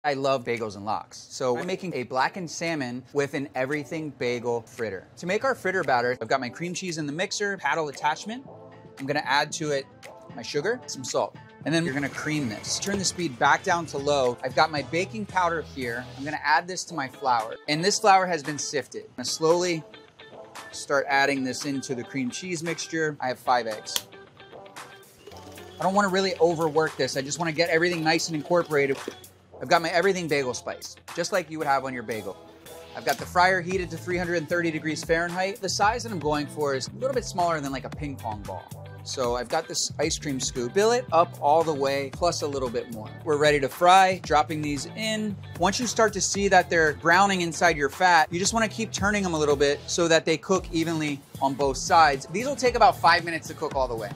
I love bagels and lox. So I'm making a blackened salmon with an everything bagel fritter. To make our fritter batter, I've got my cream cheese in the mixer, paddle attachment. I'm gonna add to it my sugar, some salt. And then we're gonna cream this. Turn the speed back down to low. I've got my baking powder here. I'm gonna add this to my flour. And this flour has been sifted. I'm gonna slowly start adding this into the cream cheese mixture. I have 5 eggs. I don't wanna really overwork this. I just wanna get everything nice and incorporated. I've got my everything bagel spice, just like you would have on your bagel. I've got the fryer heated to 330 degrees Fahrenheit. The size that I'm going for is a little bit smaller than like a ping pong ball. So I've got this ice cream scoop. Fill it up all the way, plus a little bit more. We're ready to fry, dropping these in. Once you start to see that they're browning inside your fat, you just wanna keep turning them a little bit so that they cook evenly on both sides. These will take about 5 minutes to cook all the way.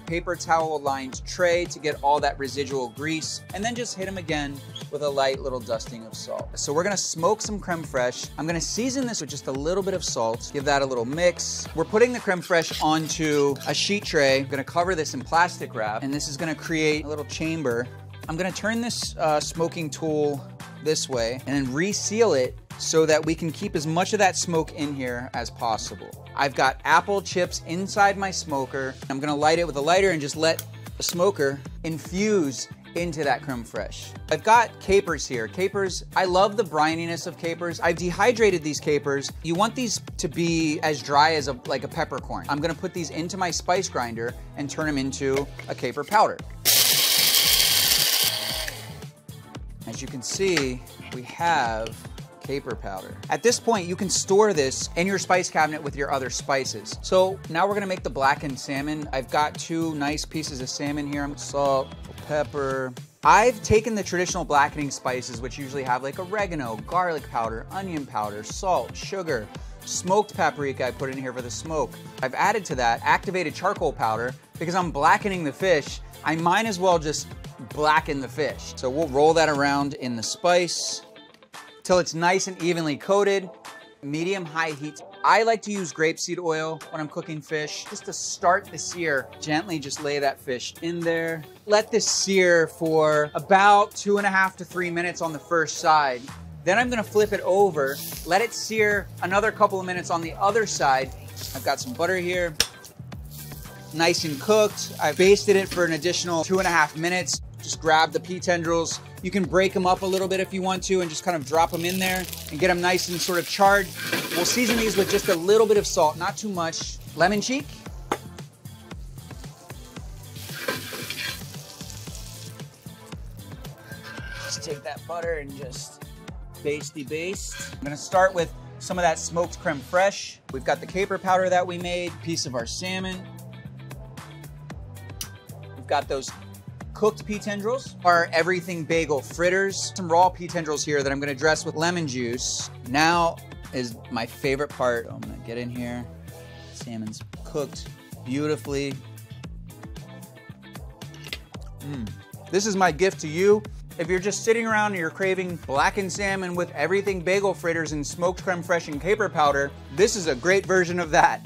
Paper towel lined tray to get all that residual grease, and then just hit them again with a light little dusting of salt. So we're gonna smoke some creme fraiche. I'm gonna season this with just a little bit of salt, give that a little mix. We're putting the creme fraiche onto a sheet tray. I'm gonna cover this in plastic wrap, and this is gonna create a little chamber. I'm gonna turn this smoking tool this way and then reseal it so that we can keep as much of that smoke in here as possible. I've got apple chips inside my smoker. I'm gonna light it with a lighter and just let the smoker infuse into that creme fraiche. I've got capers here. Capers, I love the brininess of capers. I've dehydrated these capers. You want these to be as dry as like a peppercorn. I'm gonna put these into my spice grinder and turn them into a caper powder. As you can see, we have caper powder. At this point, you can store this in your spice cabinet with your other spices. So now we're gonna make the blackened salmon. I've got 2 nice pieces of salmon here. Salt, pepper. I've taken the traditional blackening spices, which usually have like oregano, garlic powder, onion powder, salt, sugar, smoked paprika I put in here for the smoke. I've added to that activated charcoal powder because I'm blackening the fish. I might as well just blacken the fish. So we'll roll that around in the spice till it's nice and evenly coated. Medium-high heat. I like to use grapeseed oil when I'm cooking fish, just to start the sear. Gently just lay that fish in there. Let this sear for about 2.5 to 3 minutes on the first side. Then I'm gonna flip it over, let it sear another couple of minutes on the other side. I've got some butter here, nice and cooked. I basted it for an additional 2.5 minutes. Just grab the pea tendrils. You can break them up a little bit if you want to and just kind of drop them in there and get them nice and sort of charred. We'll season these with just a little bit of salt, not too much. Lemon cheek. Just take that butter and just baste. I'm gonna start with some of that smoked creme fraiche. We've got the caper powder that we made, piece of our salmon. We've got those cooked pea tendrils, our everything bagel fritters, some raw pea tendrils here that I'm gonna dress with lemon juice. Now is my favorite part. I'm gonna get in here. Salmon's cooked beautifully. This is my gift to you. If you're just sitting around and you're craving blackened salmon with everything bagel fritters and smoked creme fraiche and caper powder, this is a great version of that.